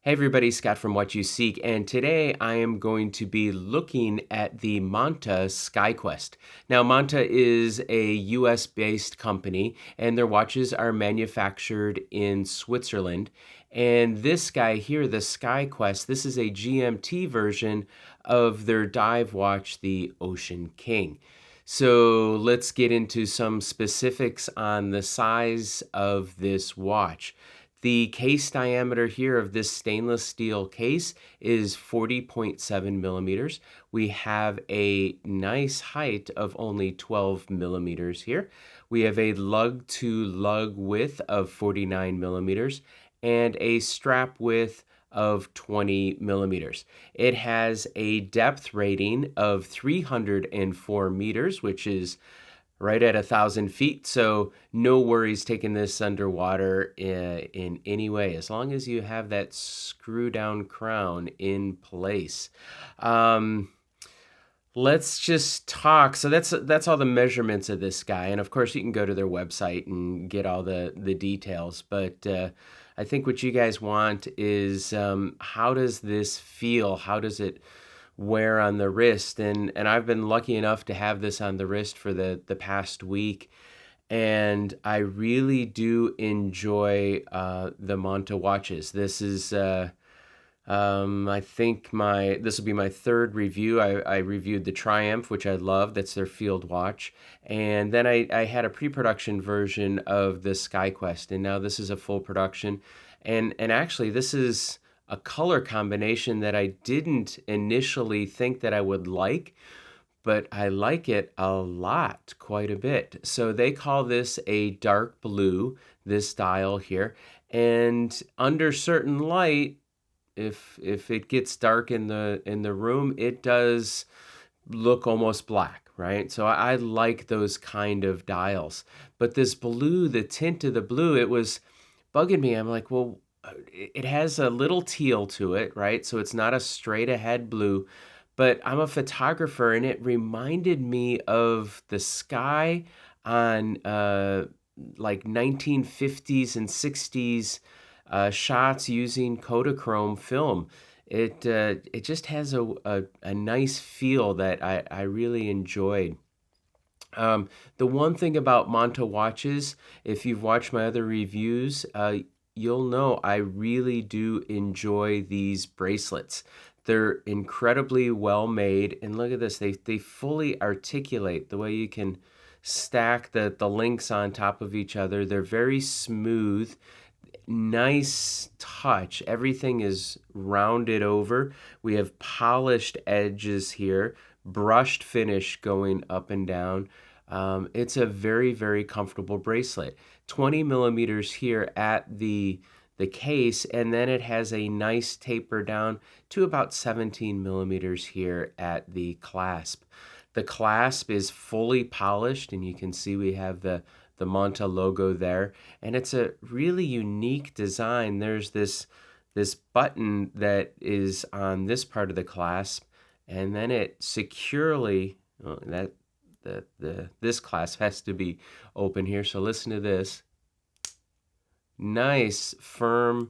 Hey everybody, Scott from Watchuseek, and today I am going to be looking at the MONTA Skyquest. Now, MONTA is a US-based company, and their watches are manufactured in Switzerland. And this guy here, the Skyquest, this is a GMT version of their dive watch, the Oceanking. So let's get into some specifics on the size of this watch. The case diameter here of this stainless steel case is 40.7 millimeters. We have a nice height of only 12 millimeters here. We have a lug to lug width of 49 millimeters and a strap width of 20 millimeters. It has a depth rating of 304 meters, which is right at 1,000 feet. So no worries taking this underwater in any way, as long as you have that screw down crown in place. Let's just talk. So that's all the measurements of this guy, and of course you can go to their website and get all the details. But I think what you guys want is how does this feel? How does it wear on the wrist? And I've been lucky enough to have this on the wrist for the past week, and I really do enjoy the MONTA watches. This is I think this will be my third review. I reviewed the Triumph, which I love. That's their field watch. And then I had a pre-production version of the Skyquest, and now this is a full production. And actually, this is a color combination that I didn't initially think that I would like, but I like it a lot, quite a bit. So they call this a dark blue, this dial here. And under certain light, if it gets dark in the room, it does look almost black, right? So I like those kind of dials. But this blue, the tint of the blue, it was bugging me. I'm like, well, it has a little teal to it, right? So it's not a straight ahead blue. But I'm a photographer, and it reminded me of the sky on like 1950s and 60s shots using Kodachrome film. It just has a nice feel that I really enjoyed. The one thing about MONTA watches, if you've watched my other reviews, you'll know I really do enjoy these bracelets. They're incredibly well made, and look at this, they fully articulate the way you can stack the links on top of each other. They're very smooth, nice touch. Everything is rounded over. We have polished edges here, brushed finish going up and down. It's a very, very comfortable bracelet. 20 millimeters here at the case, and then it has a nice taper down to about 17 millimeters here at the clasp. The clasp is fully polished, and you can see we have the MONTA logo there, and it's a really unique design. There's this button that is on this part of the clasp, and then it securely this clasp has to be open here. So listen to this. Nice, firm,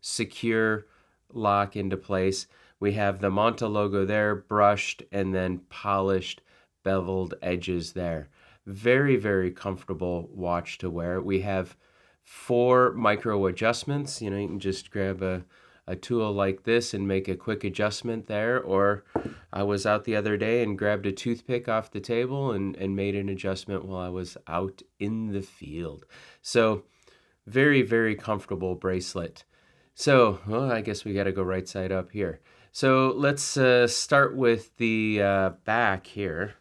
secure lock into place. We have the MONTA logo there, brushed and then polished, beveled edges there. Very, very comfortable watch to wear. We have 4 micro adjustments. You can just grab a tool like this and make a quick adjustment there. Or I was out the other day and grabbed a toothpick off the table and made an adjustment while I was out in the field. So very, very comfortable bracelet. So, well, I guess we got to go right side up here. So let's start with the back here.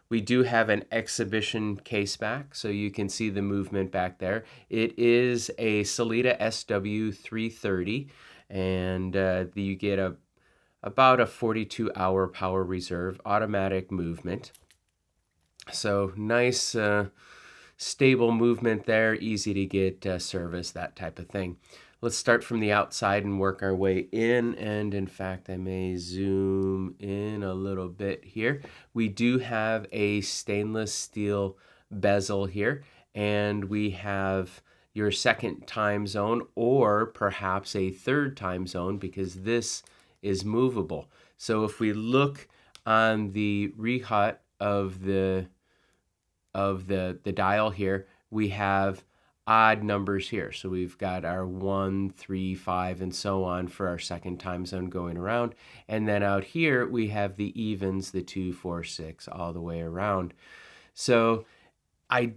We do have an exhibition case back, so you can see the movement back there. It is a Sellita SW330, and you get about a 42-hour power reserve, automatic movement. So nice, stable movement there, easy to get service, that type of thing. Let's start from the outside and work our way in, and in fact I may zoom in a little bit here. We do have a stainless steel bezel here, and we have your second time zone or perhaps a third time zone, because this is movable. So if we look on the recut of the dial here, we have odd numbers here. So we've got our 1, 3, 5, and so on for our second time zone going around. And then out here, we have the evens, the 2, 4, 6, all the way around. So I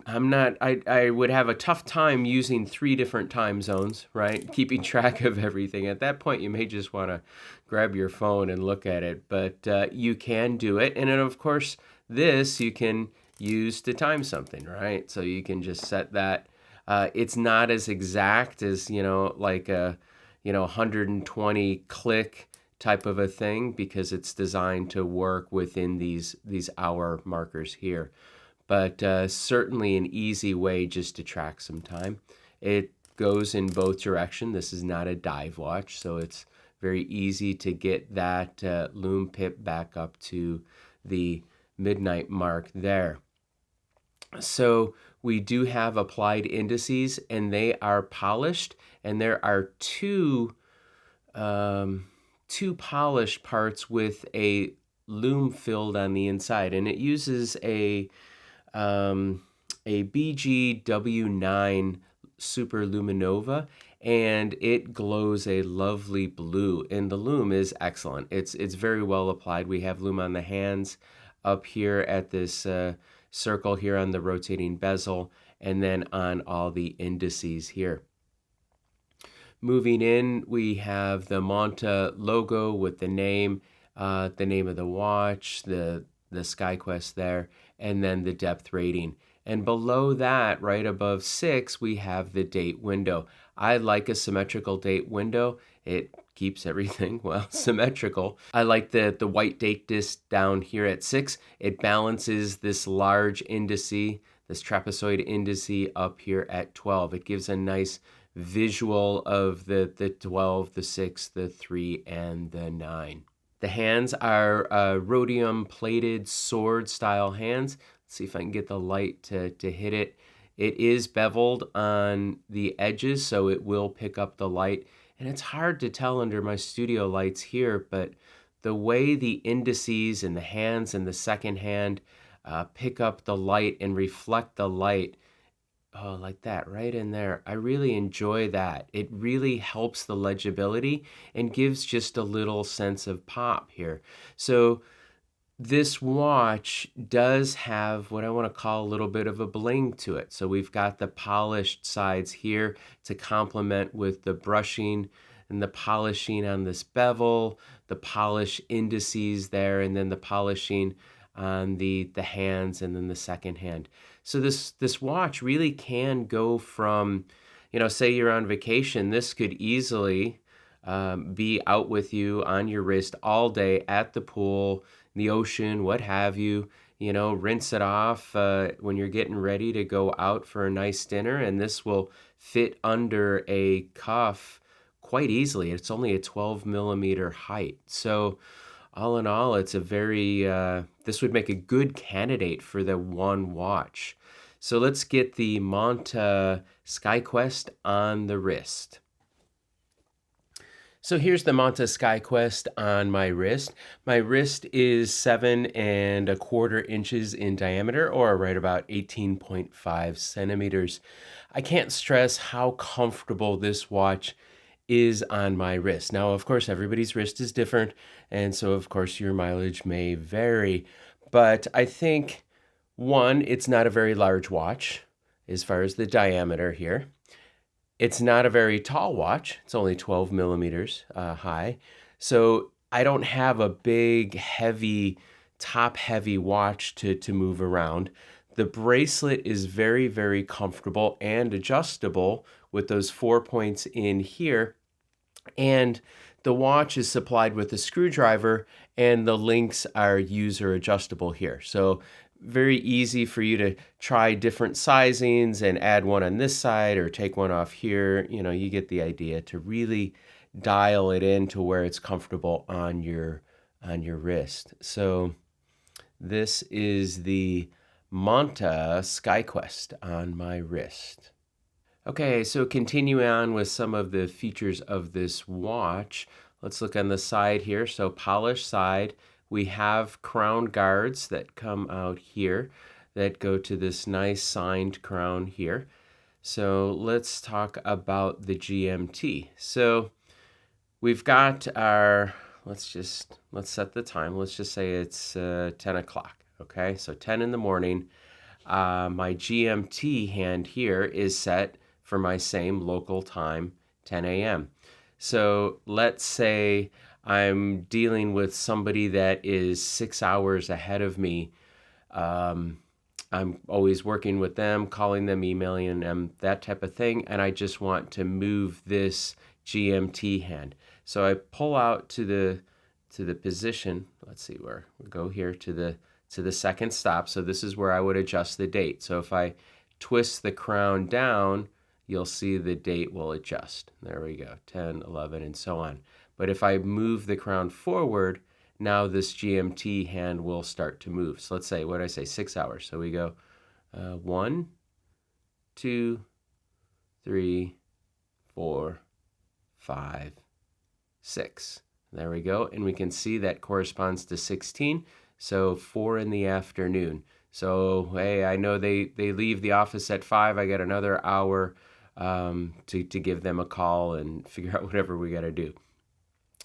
would have a tough time using 3 different time zones, right? Keeping track of everything. At that point, you may just want to grab your phone and look at it, but you can do it. And then, of course, this you can use to time something, right? So you can just set that. It's not as exact as, like a, 120 click type of a thing, because it's designed to work within these hour markers here. But certainly an easy way just to track some time. It goes in both directions. This is not a dive watch, so it's very easy to get that loom pip back up to the midnight mark there. So we do have applied indices, and they are polished, and there are two polished parts with a loom filled on the inside, and it uses a BGW9 Super Luminova, and it glows a lovely blue, and the loom is excellent. It's very well applied. We have loom on the hands up here at this circle here on the rotating bezel, and then on all the indices here. Moving in, we have the MONTA logo with the name of the watch, the Skyquest there, and then the depth rating. And below that, right above 6, we have the date window. I like a symmetrical date window. It keeps everything, well, symmetrical. I like the white date disc down here at 6. It balances this large indice, this trapezoid indice up here at 12. It gives a nice visual of the 12, the 6, the 3, and the 9. The hands are rhodium plated sword style hands. Let's see if I can get the light to hit it. It is beveled on the edges, so it will pick up the light. And it's hard to tell under my studio lights here, but the way the indices and the hands and the second hand pick up the light and reflect the light, oh, like that, right in there. I really enjoy that. It really helps the legibility and gives just a little sense of pop here. So this watch does have what I want to call a little bit of a bling to it. So we've got the polished sides here to complement with the brushing and the polishing on this bevel, the polish indices there, and then the polishing on the hands and then the second hand. So this watch really can go from, say you're on vacation, this could easily be out with you on your wrist all day at the pool, the ocean, what have you. Rinse it off when you're getting ready to go out for a nice dinner, and this will fit under a cuff quite easily. It's only a 12 millimeter height. So all in all, it's a very, this would make a good candidate for the one watch. So let's get the MONTA Skyquest on the wrist. So here's the MONTA Skyquest on my wrist. My wrist is 7¼ inches in diameter, or right about 18.5 centimeters. I can't stress how comfortable this watch is on my wrist. Now, of course, everybody's wrist is different, and so, of course, your mileage may vary. But I think, one, it's not a very large watch as far as the diameter here. It's not a very tall watch. It's only 12 millimeters high. So I don't have a big, heavy, top-heavy watch to move around. The bracelet is very, very comfortable and adjustable with those 4 points in here. And the watch is supplied with a screwdriver, and the links are user adjustable here. So very easy for you to try different sizings and add one on this side or take one off here. You get the idea, to really dial it in to where it's comfortable on your wrist. So this is the MONTA Skyquest on my wrist. Okay, so continuing on with some of the features of this watch, let's look on the side here. So polished side, we have crown guards that come out here that go to this nice signed crown here. So let's talk about the GMT. So we've got our, let's set the time. Let's just say it's 10 o'clock. Okay, so 10 in the morning. My GMT hand here is set for my same local time, 10 a.m. So let's say I'm dealing with somebody that is 6 hours ahead of me. I'm always working with them, calling them, emailing them, that type of thing, and I just want to move this GMT hand. So I pull out to the position. Let's see where we go here to the second stop. So this is where I would adjust the date. So if I twist the crown down, you'll see the date will adjust. There we go, 10, 11, and so on. But if I move the crown forward, now this GMT hand will start to move. So let's say, what did I say, 6 hours. So we go 1, 2, 3, 4, 5, 6. There we go. And we can see that corresponds to 16. So 4 in the afternoon. So, hey, I know they leave the office at 5. I got another hour to give them a call and figure out whatever we got to do.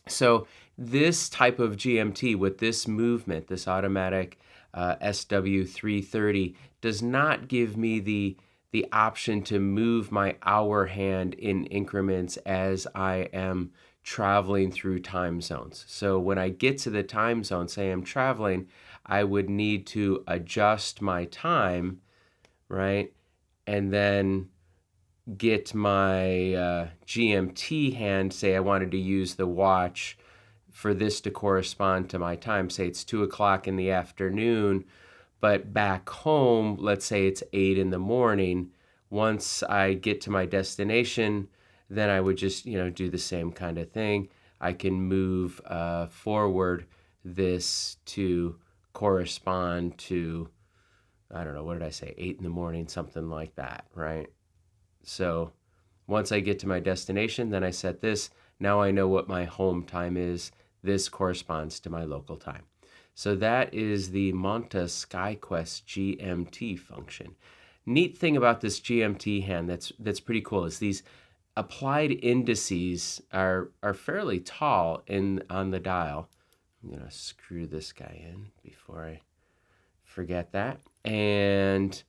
So this type of GMT with this movement, this automatic SW330, does not give me the option to move my hour hand in increments as I am traveling through time zones. So when I get to the time zone, say I'm traveling, I would need to adjust my time, right? And then get my GMT hand, say I wanted to use the watch for this to correspond to my time. Say it's 2 o'clock in the afternoon, but back home, let's say it's 8 in the morning. Once I get to my destination, then I would just, do the same kind of thing. I can move forward this to correspond to, I don't know, what did I say, 8 in the morning, something like that, right? So once I get to my destination, then I set this. Now I know what my home time is. This corresponds to my local time. So that is the MONTA Skyquest GMT function. Neat thing about this GMT hand that's pretty cool is these applied indices are fairly tall on the dial. I'm going to screw this guy in before I forget that. And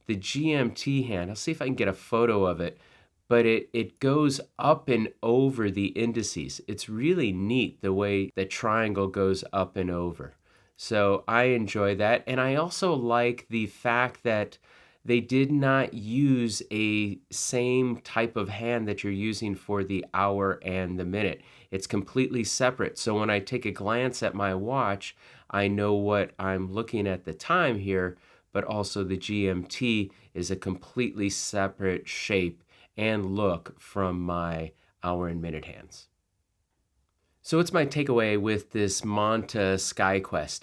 the GMT hand, I'll see if I can get a photo of it, but it goes up and over the indices. It's really neat the way the triangle goes up and over. So I enjoy that. And I also like the fact that they did not use a same type of hand that you're using for the hour and the minute. It's completely separate. So when I take a glance at my watch, I know what I'm looking at the time here, but also the GMT is a completely separate shape and look from my hour and minute hands. So what's my takeaway with this MONTA Skyquest?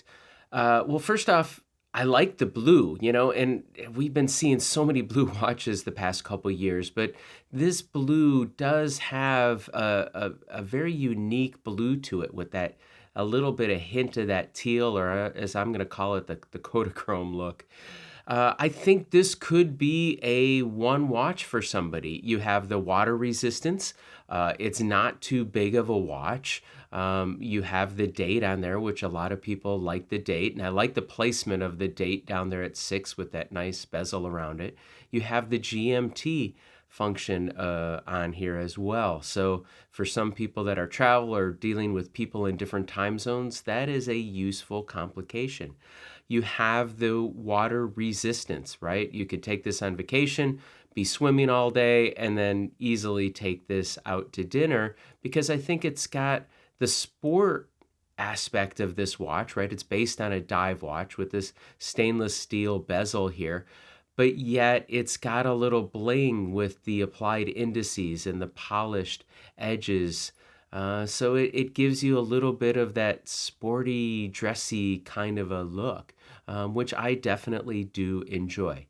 Well, first off, I like the blue, and we've been seeing so many blue watches the past couple years, but this blue does have a very unique blue to it with that a little bit of hint of that teal, or as I'm going to call it, the Kodachrome look. I think this could be a one watch for somebody. You have the water resistance. It's not too big of a watch. You have the date on there, which a lot of people like the date. And I like the placement of the date down there at 6 with that nice bezel around it. You have the GMT function on here as well. So for some people that are travel or dealing with people in different time zones, that is a useful complication. You have the water resistance, right? You could take this on vacation, be swimming all day, and then easily take this out to dinner because I think it's got the sport aspect of this watch, right? It's based on a dive watch with this stainless steel bezel here, but yet it's got a little bling with the applied indices and the polished edges. So it gives you a little bit of that sporty, dressy kind of a look, which I definitely do enjoy.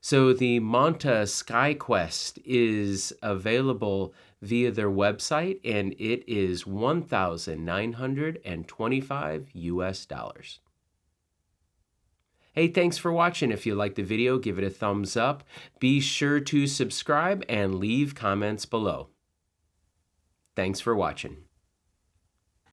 So the MONTA Skyquest is available via their website, and it is $1,925 US. Hey, thanks for watching. If you liked the video, give it a thumbs up. Be sure to subscribe and leave comments below. Thanks for watching.